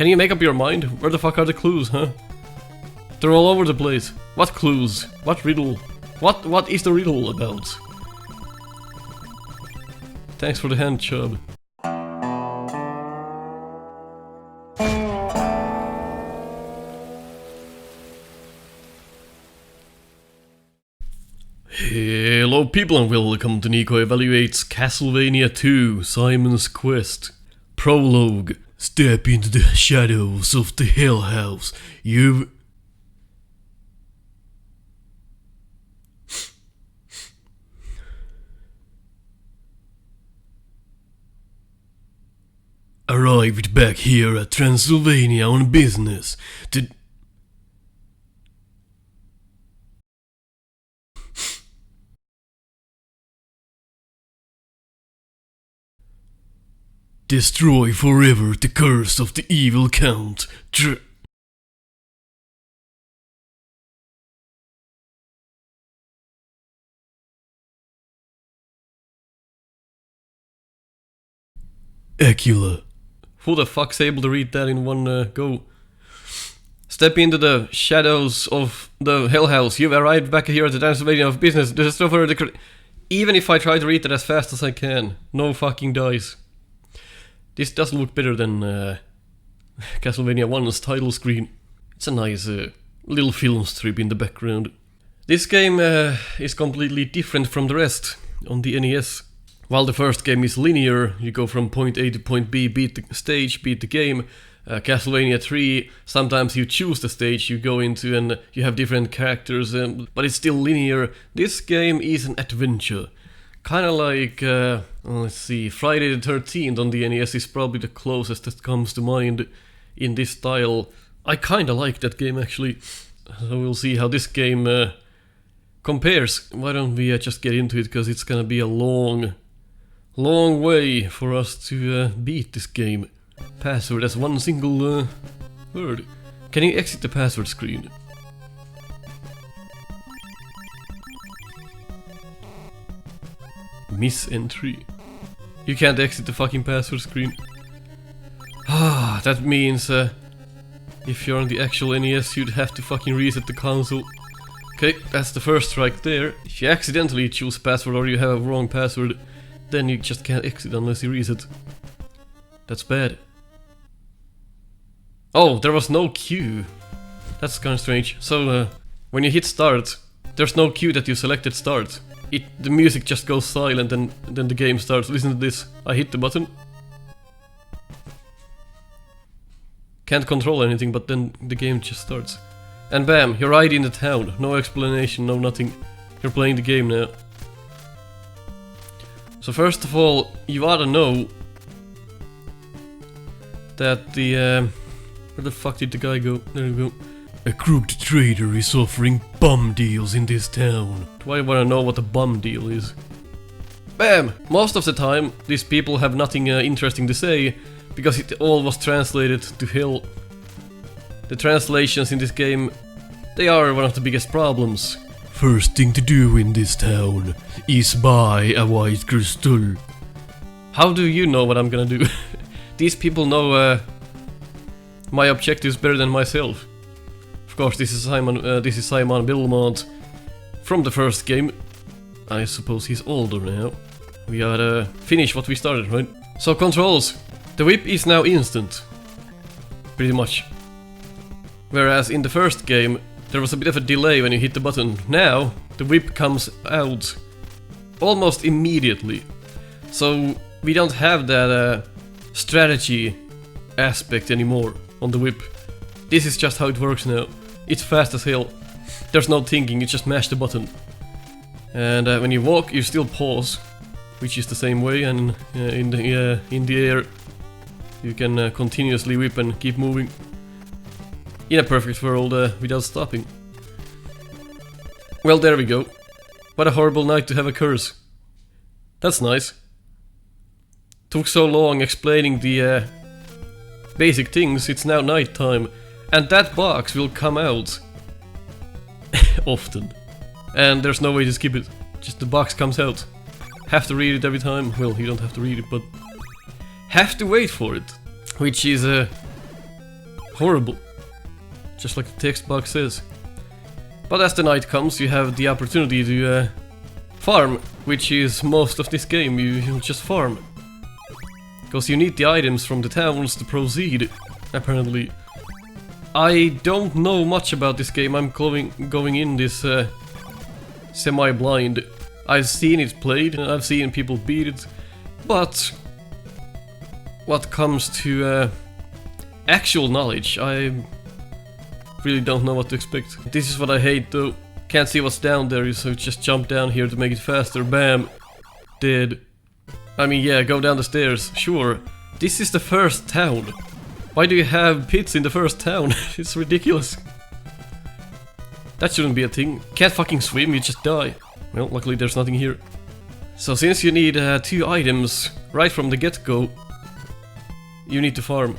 Can you make up your mind? Where the fuck are the clues, huh? They're all over the place. What clues? What riddle? What is the riddle about? Thanks for the hand, Chub. Hello people and welcome to Nico Evaluates Castlevania 2 Simon's Quest. Prologue. Step into the shadows of the Hell House. You've... arrived back here at Transylvania on business to... destroy forever the curse of the evil Count. Acula. Who the fuck's able to read that in one go? Step into the shadows of the Hell House. You've arrived back here at the Transylvania of business. Destroy forever the... Even if I try to read that as fast as I can, no fucking dice. This does look better than Castlevania 1's title screen. It's a nice little film strip in the background. This game is completely different from the rest on the NES. While the first game is linear, you go from point A to point B, beat the stage, beat the game. Castlevania 3, sometimes you choose the stage you go into and you have different characters, but it's still linear. This game is an adventure. Kinda like, let's see, Friday the 13th on the NES is probably the closest that comes to mind in this style. I kinda like that game actually, so we'll see how this game compares. Why don't we just get into it, because it's gonna be a long way for us to beat this game. Password as one single word. Can you exit the password screen? Miss entry. You can't exit the fucking password screen. Ah, that means if you're on the actual NES you'd have to fucking reset the console. Okay, that's the first strike there. If you accidentally choose password or you have a wrong password, then you just can't exit unless you reset. That's bad. Oh, there was no cue. That's kinda strange. So, when you hit start, there's no cue that you selected start. The music just goes silent and then the game starts. Listen to this. I hit the button. Can't control anything, but then the game just starts. And bam, you're right in the town. No explanation, no nothing. You're playing the game now. So first of all, you ought to know that the... where the fuck did the guy go? There we go. A crooked trader is offering bum deals in this town. Do I wanna know what a bum deal is? Bam! Most of the time, these people have nothing interesting to say, because it all was translated to hell. The translations in this game, they are one of the biggest problems. First thing to do in this town is buy a white crystal. How do you know what I'm gonna do? These people know my objectives better than myself. Of course, this is Simon Belmont from the first game. I suppose he's older now. We gotta finish what we started, right? So controls. The whip is now instant. Pretty much. Whereas in the first game, there was a bit of a delay when you hit the button. Now, the whip comes out almost immediately. So we don't have that strategy aspect anymore on the whip. This is just how it works now. It's fast as hell. There's no thinking, you just mash the button. And when you walk, you still pause, which is the same way, and in the air you can continuously whip and keep moving. In a perfect world, without stopping. Well, there we go. What a horrible night to have a curse. That's nice. Took so long explaining the basic things, it's now night time. And that box will come out often. And there's no way to skip it. Just the box comes out. Have to read it every time. Well, you don't have to read it, but have to wait for it. Which is Horrible. Just like the text box says. But as the night comes, you have the opportunity to farm, which is most of this game. You just farm. Because you need the items from the towns to proceed, apparently. I don't know much about this game. I'm going in this semi-blind. I've seen it played, and I've seen people beat it. But what comes to actual knowledge, I really don't know what to expect. This is what I hate though. Can't see what's down there, so just jump down here to make it faster. Bam! Dead. I mean, yeah, go down the stairs, sure. This is the first town. Why do you have pits in the first town? It's ridiculous. That shouldn't be a thing. Can't fucking swim, you just die. Well, luckily there's nothing here. So since you need 2 items right from the get-go, you need to farm.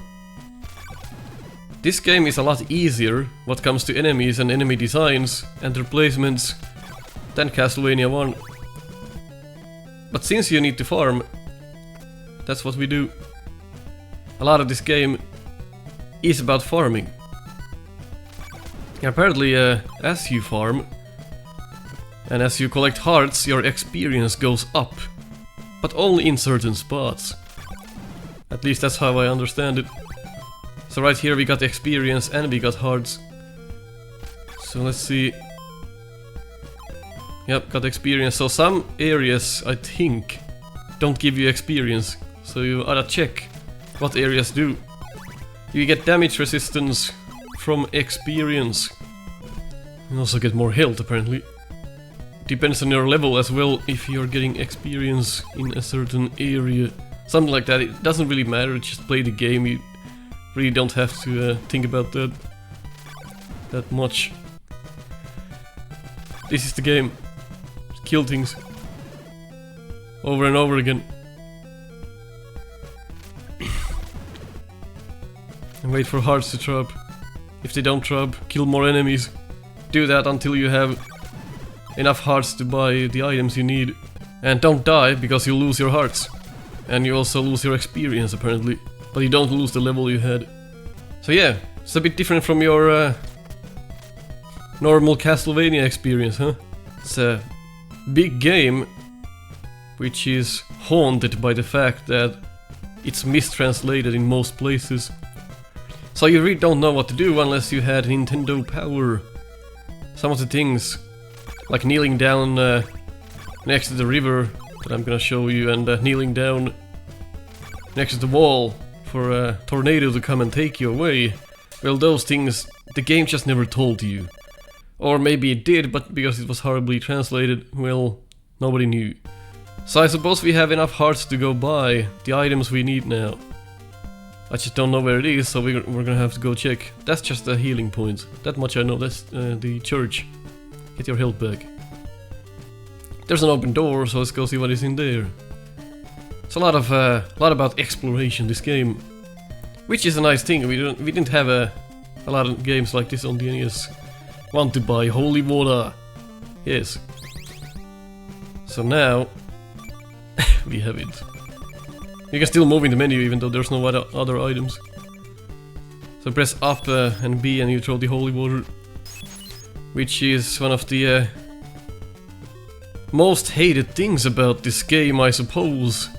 This game is a lot easier what comes to enemies and enemy designs and replacements than Castlevania 1. But since you need to farm, that's what we do. A lot of this game is about farming. Apparently, as you farm and as you collect hearts, your experience goes up, but only in certain spots. At least that's how I understand it. So right here we got experience and we got hearts. So let's see. Yep, got experience. So some areas, I think, don't give you experience. So you gotta check what areas do. You get damage resistance from experience. You also get more health, apparently. Depends on your level as well, if you're getting experience in a certain area. Something like that. It doesn't really matter, just play the game. You really don't have to think about that much. This is the game. Kill things. Over and over again. And wait for hearts to drop. If they don't drop, kill more enemies. Do that until you have enough hearts to buy the items you need. And don't die, because you'll lose your hearts. And you also lose your experience, apparently. But you don't lose the level you had. So yeah, it's a bit different from your normal Castlevania experience, huh? It's a big game, which is haunted by the fact that it's mistranslated in most places. So you really don't know what to do unless you had Nintendo Power. Some of the things, like kneeling down next to the river that I'm gonna show you, and kneeling down next to the wall for a tornado to come and take you away. Well, those things, the game just never told you. Or maybe it did, but because it was horribly translated, well, nobody knew. So I suppose we have enough hearts to go buy the items we need now. I just don't know where it is, so we're gonna have to go check. That's just a healing point. That much I know. That's the church. Get your health back. There's an open door, so let's go see what is in there. It's a lot about exploration, this game, which is a nice thing. We didn't have a lot of games like this on the NES. Want to buy holy water? Yes. So now we have it. You can still move in the menu even though there's no other items. So press up and B and you throw the holy water, which is one of the most hated things about this game, I suppose.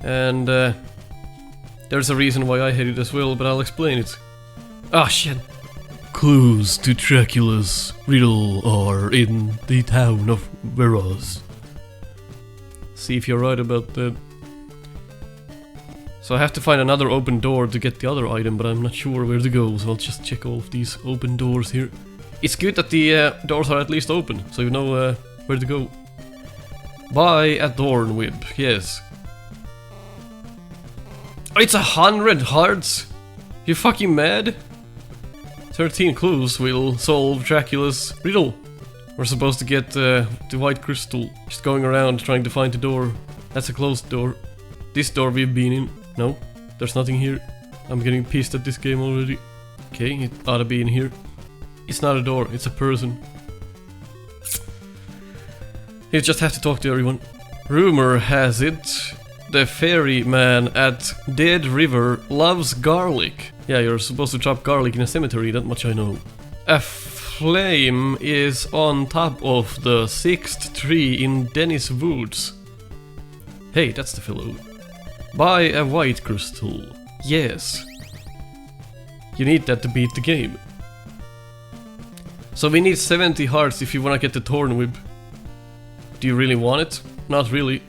And there's a reason why I hate it as well, but I'll explain it. Ah, shit. Clues to Dracula's riddle are in the town of Veros. See if you're right about that. So I have to find another open door to get the other item, but I'm not sure where to go, so I'll just check all of these open doors here. It's good that the doors are at least open, so you know where to go. Buy a Thorn Whip, yes. Oh, it's 100 hearts? You fucking mad? 13 clues will solve Dracula's riddle. We're supposed to get the white crystal. Just going around trying to find the door. That's a closed door. This door we've been in. No, there's nothing here. I'm getting pissed at this game already. Okay, it ought to be in here. It's not a door, it's a person. You just have to talk to everyone. Rumor has it the ferryman at Dead River loves garlic. Yeah, you're supposed to chop garlic in a cemetery, that much I know. A flame is on top of the 6th tree in Dennis Woods. Hey, that's the fellow. Buy a white crystal. Yes. You need that to beat the game. So we need 70 hearts if you wanna get the Thorn Whip. Do you really want it? Not really.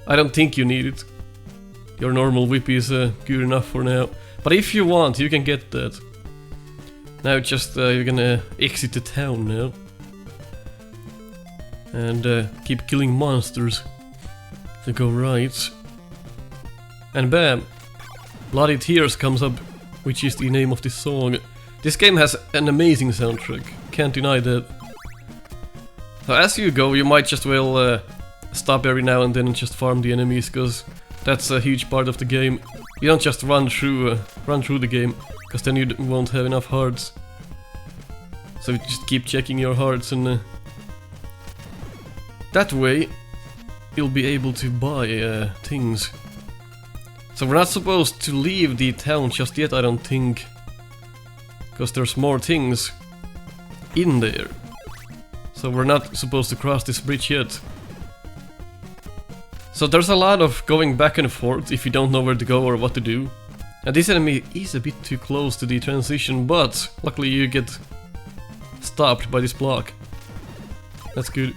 I don't think you need it. Your normal whip is good enough for now. But if you want, you can get that. Now just you're gonna exit the town now. And keep killing monsters. So go right. And bam! Bloody Tears comes up, which is the name of this song. This game has an amazing soundtrack, can't deny that. So as you go, you might just well stop every now and then and just farm the enemies, cause that's a huge part of the game. You don't just run through the game, cause then you won't have enough hearts. So you just keep checking your hearts, and that way you'll be able to buy things. So we're not supposed to leave the town just yet, I don't think. Because there's more things in there. So we're not supposed to cross this bridge yet. So there's a lot of going back and forth if you don't know where to go or what to do. And this enemy is a bit too close to the transition, but luckily you get stopped by this block. That's good.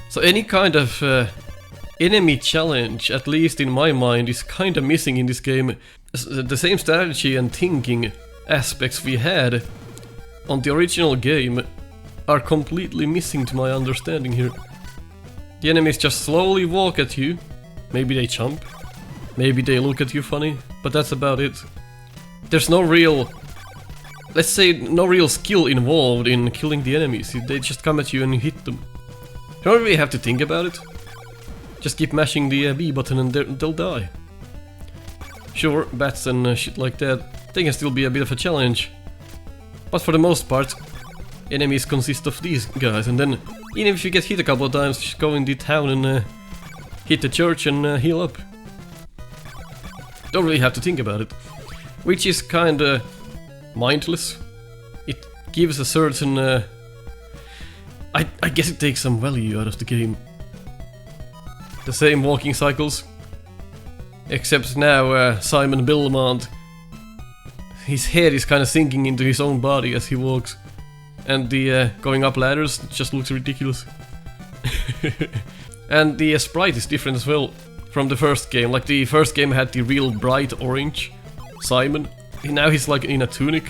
So any kind of enemy challenge, at least in my mind, is kinda missing in this game. The same strategy and thinking aspects we had on the original game are completely missing to my understanding here. The enemies just slowly walk at you, maybe they jump, maybe they look at you funny, but that's about it. There's no real, let's say, no real skill involved in killing the enemies. They just come at you and you hit them. You don't really have to think about it. Just keep mashing the B button and they'll die. Sure, bats and shit like that, they can still be a bit of a challenge. But for the most part, enemies consist of these guys, and then even if you get hit a couple of times, just go in the town and hit the church and heal up. Don't really have to think about it. Which is kinda mindless. It gives a certain... I guess it takes some value out of the game. The same walking cycles. Except now Simon Belmont, his head is kinda sinking into his own body as he walks. And the going up ladders just looks ridiculous. And the sprite is different as well from the first game. Like the first game had the real bright orange Simon. Now he's like in a tunic,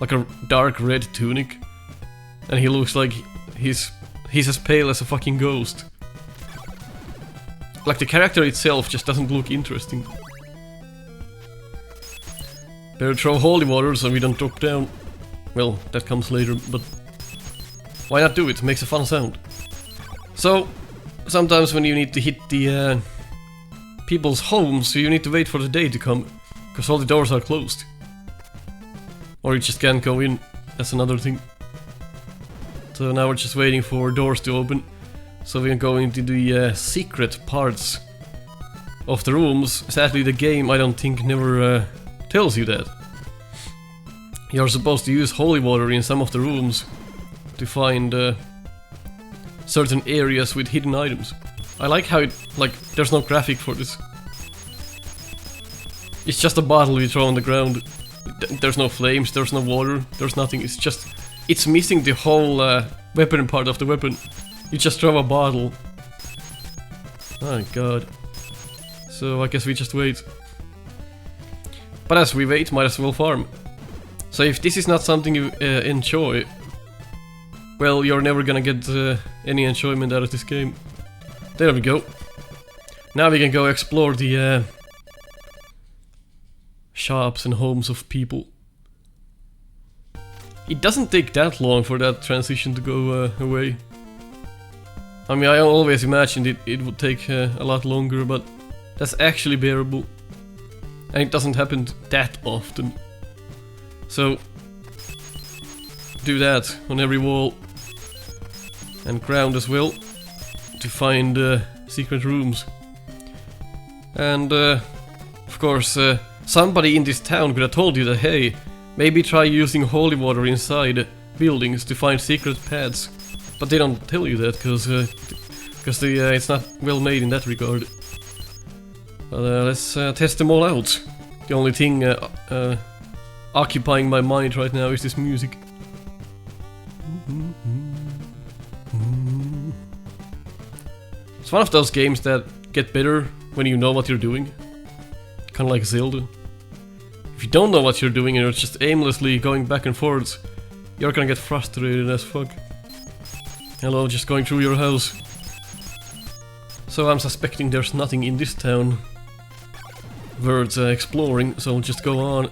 like a dark red tunic. And he looks like he's as pale as a fucking ghost. Like the character itself just doesn't look interesting. Better throw holy water so we don't drop down. Well, that comes later, but why not do it? Makes a fun sound. So, sometimes when you need to hit the people's homes, you need to wait for the day to come, because all the doors are closed. Or you just can't go in, that's another thing. So now we're just waiting for doors to open, so we can go into the secret parts of the rooms. Sadly, the game, I don't think, never tells you that. You're supposed to use holy water in some of the rooms to find certain areas with hidden items. I like how it, like, there's no graphic for this. It's just a bottle you throw on the ground. There's no flames, there's no water, there's nothing. It's just, it's missing the whole weapon part of the weapon. You just throw a bottle. Oh god. So I guess we just wait. But as we wait, might as well farm. So if this is not something you enjoy, well, you're never gonna get any enjoyment out of this game. There we go. Now we can go explore the shops and homes of people. It doesn't take that long for that transition to go away. I mean, I always imagined it would take a lot longer, but that's actually bearable. And it doesn't happen that often. So, do that on every wall. And ground as well, to find secret rooms. And, of course, Somebody in this town could have told you that, hey, maybe try using holy water inside buildings to find secret paths. But they don't tell you that, because it's not well made in that regard. But let's test them all out. The only thing occupying my mind right now is this music. It's one of those games that get better when you know what you're doing. Kind of like Zelda. If you don't know what you're doing and you're just aimlessly going back and forth, you're gonna get frustrated as fuck. Hello, just going through your house. So I'm suspecting there's nothing in this town worth exploring, so I'll just go on.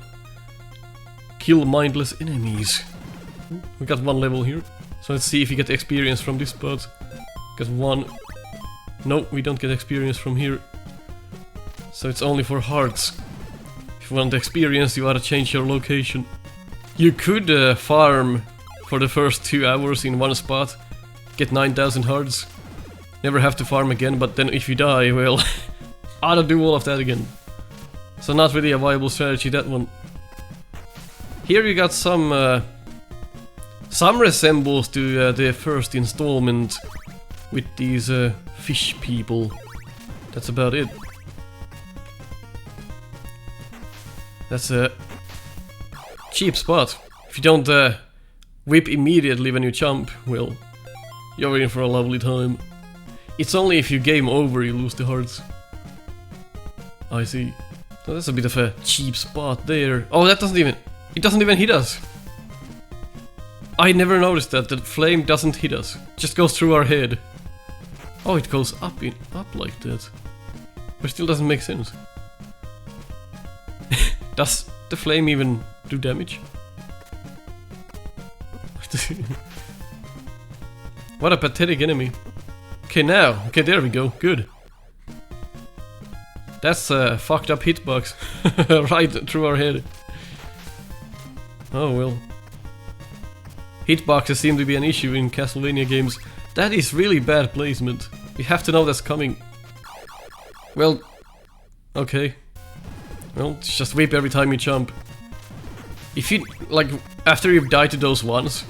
Kill mindless enemies. We got one level here, so let's see if we get experience from this spot. Got one. No, we don't get experience from here. So it's only for hearts. If you want experience, you gotta change your location. You could farm for the first 2 hours in one spot, get 9,000 hearts, never have to farm again, but then if you die, well, I'll do all of that again. So not really a viable strategy, that one. Here you got some resemblance to the first installment with these fish people. That's about it. That's a cheap spot. If you don't whip immediately when you jump, well, you're in for a lovely time. It's only if you game over you lose the hearts. I see. So that's a bit of a cheap spot there. Oh, that doesn't even... It doesn't even hit us. I never noticed that. The flame doesn't hit us. It just goes through our head. Oh, it goes up like that. But still doesn't make sense. Does the flame even do damage? What a pathetic enemy. Okay, now. Okay, there we go. Good. That's a fucked up hitbox. Right through our head. Oh well. Hitboxes seem to be an issue in Castlevania games. That is really bad placement. You have to know that's coming. Well, okay. Well, just whip every time you jump. If you, like, after you've died to those ones,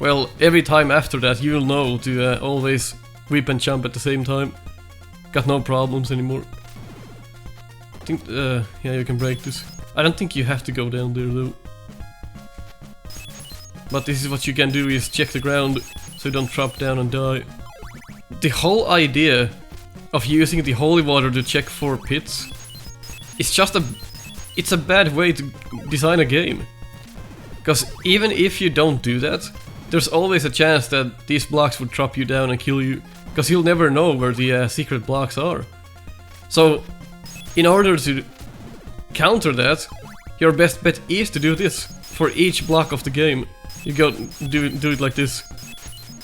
well, every time after that you'll know to always whip and jump at the same time. Got no problems anymore. I think, yeah, you can break this. I don't think you have to go down there though. But this is what you can do, is check the ground so you don't drop down and die. The whole idea of using the holy water to check for pits is just it's a bad way to design a game. Because even if you don't do that, there's always a chance that these blocks would drop you down and kill you. Because you'll never know where the secret blocks are. So, in order to counter that, your best bet is to do this for each block of the game. You go do it like this.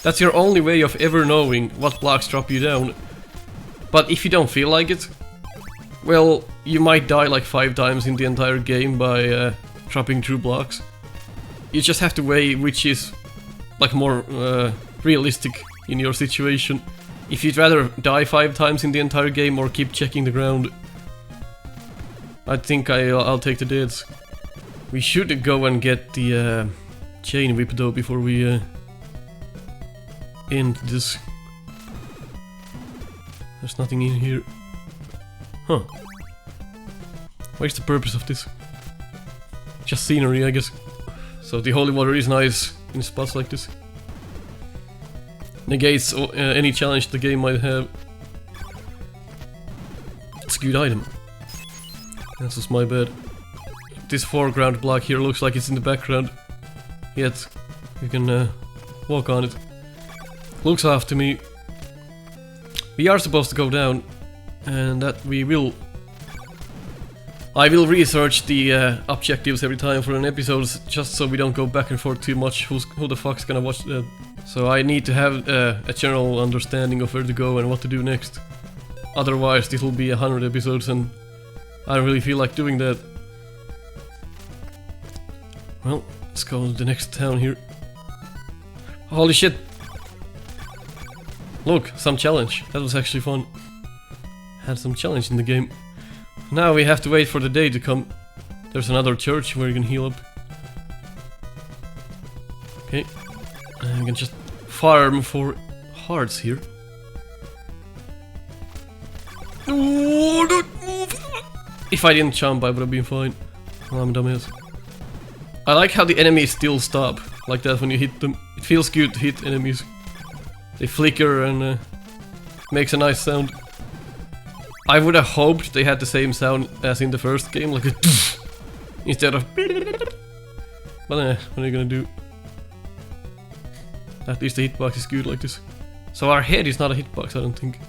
That's your only way of ever knowing what blocks drop you down. But if you don't feel like it, well, you might die like 5 times in the entire game by dropping through blocks. You just have to weigh which is like more realistic in your situation. If you'd rather die 5 times in the entire game or keep checking the ground, I think I'll take the deaths. We should go and get the chain whip though before we end this. There's nothing in here. Huh. What's the purpose of this? Just scenery, I guess. So the holy water is nice in spots like this. Negates any challenge the game might have. It's a good item. That's just my bad. This foreground block here looks like it's in the background. Yet, you can walk on it. Looks off to me. We are supposed to go down, and that we will. I will research the objectives every time for an episode, just so we don't go back and forth too much. Who the fuck's gonna watch that? So I need to have a general understanding of where to go and what to do next. Otherwise, this will be 100 episodes, and I don't really feel like doing that. Well, let's go to the next town here. Holy shit! Look, some challenge. That was actually fun. Had some challenge in the game. Now we have to wait for the day to come. There's another church where you can heal up. Okay. And we can just farm for hearts here. Oh, don't move! If I didn't jump, I would have been fine. Oh, I'm a dumbass. I like how the enemies still stop. Like that when you hit them. It feels good to hit enemies. They flicker and makes a nice sound. I would have hoped they had the same sound as in the first game, like a instead of. But what are you gonna do? At least the hitbox is good like this. So our head is not a hitbox, I don't think.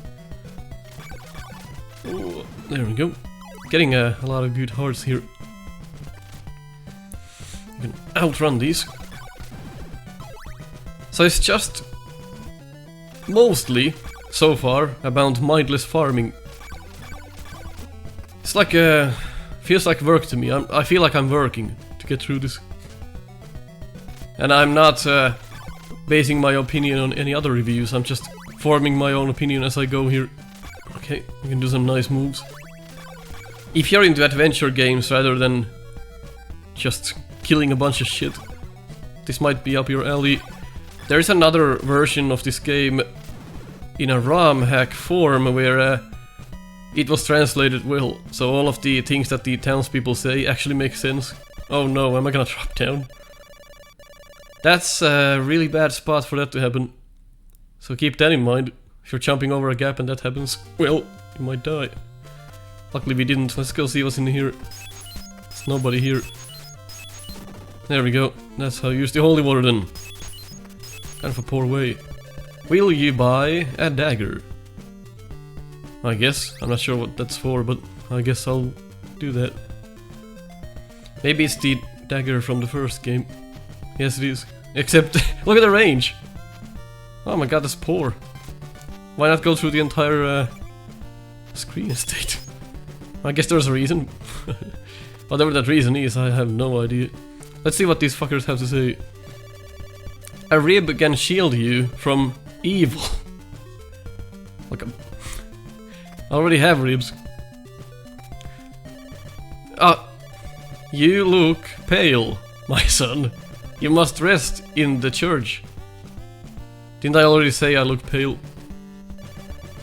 Oh, there we go. Getting a lot of good hearts here. You can outrun these. So it's just mostly, so far, about mindless farming. It's like feels like work to me. I feel like I'm working to get through this. And I'm not basing my opinion on any other reviews, I'm just forming my own opinion as I go here. Okay, we can do some nice moves. If you're into adventure games rather than just killing a bunch of shit, this might be up your alley. There is another version of this game in a ROM hack form where it was translated well, so all of the things that the townspeople say actually make sense. Oh no, am I gonna drop down? That's a really bad spot for that to happen. So keep that in mind. If you're jumping over a gap and that happens, well, you might die. Luckily we didn't. Let's go see what's in here. There's nobody here. There we go. That's how you use the holy water then. Kind of a poor way. Will you buy a dagger? I guess. I'm not sure what that's for, but I guess I'll do that. Maybe it's the dagger from the first game. Yes, it is. Except, look at the range! Oh my god, that's poor. Why not go through the entire screen instead? I guess there's a reason. Whatever that reason is, I have no idea. Let's see what these fuckers have to say. A rib can shield you from evil. Like a... I already have ribs. You look pale, my son. You must rest in the church. Didn't I already say I look pale?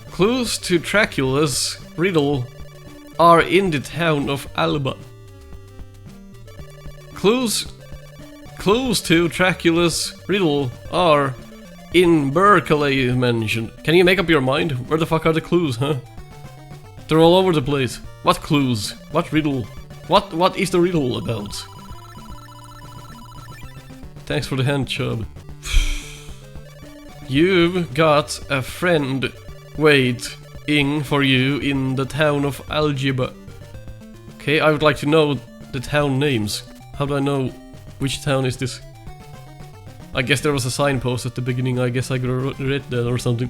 Clues to Dracula's riddle are in the town of Alba. Clues to Dracula's riddle are in Berkeley Mansion. Can you make up your mind? Where the fuck are the clues, huh? They're all over the place. What clues? What riddle? What is the riddle about? Thanks for the hand, Chub. You've got a friend waiting for you in the town of Algiba. Okay, I would like to know the town names. How do I know which town is this? I guess there was a signpost at the beginning. I guess I could have read that or something.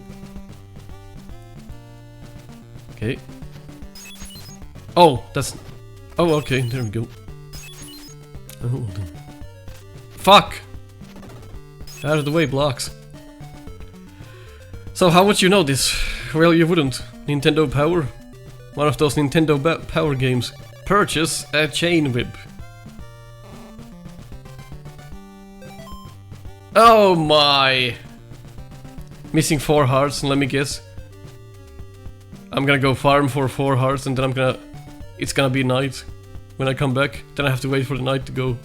Okay. Oh, that's... Oh, okay, there we go. Oh, fuck! Out of the way, blocks. So how would you know this? Well, you wouldn't. Nintendo Power? One of those Nintendo Power games. Purchase a chain whip. Oh my! Missing 4 hearts, and let me guess. I'm gonna go farm for 4 hearts and then it's gonna be night when I come back. Then I have to wait for the night to go.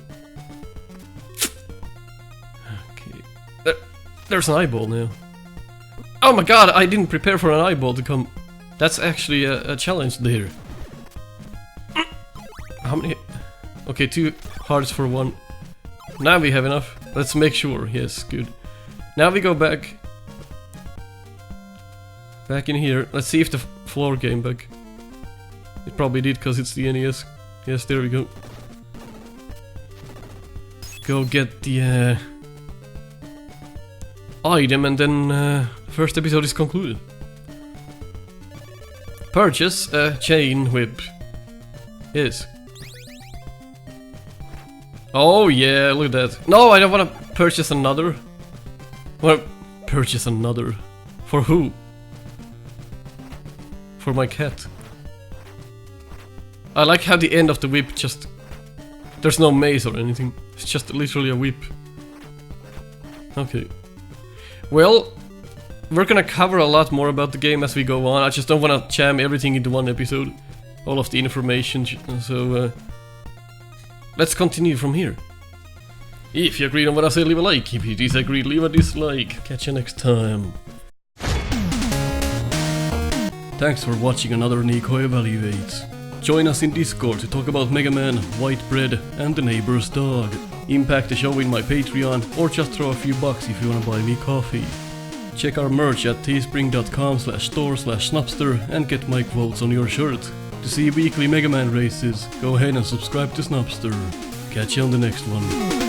Okay. There's an eyeball now. Oh my god, I didn't prepare for an eyeball to come. That's actually a challenge there. How many? Okay, 2 hearts for 1. Now we have enough. Let's make sure. Yes, good. Now we go back. Back in here. Let's see if the floor came back. It probably did because it's the NES. Yes, there we go. Go get the item and then first episode is concluded. Purchase a chain whip. Yes. Oh yeah, look at that. No, I don't want to purchase another. Well, purchase another. For who? For my cat. I like how the end of the whip just... There's no maze or anything. It's just literally a whip. Okay. Well, we're gonna cover a lot more about the game as we go on. I just don't wanna jam everything into one episode. All of the information, so... let's continue from here. If you agree on what I say, leave a like. If you disagree, leave a dislike. Catch you next time. Thanks for watching another Nico Evaluates. Join us in Discord to talk about Mega Man, white bread, and the neighbor's dog. Impact the show in my Patreon, or just throw a few bucks if you wanna buy me coffee. Check our merch at teespring.com/store/snupster and get my quotes on your shirt. To see weekly Mega Man races, go ahead and subscribe to Snupster. Catch you on the next one.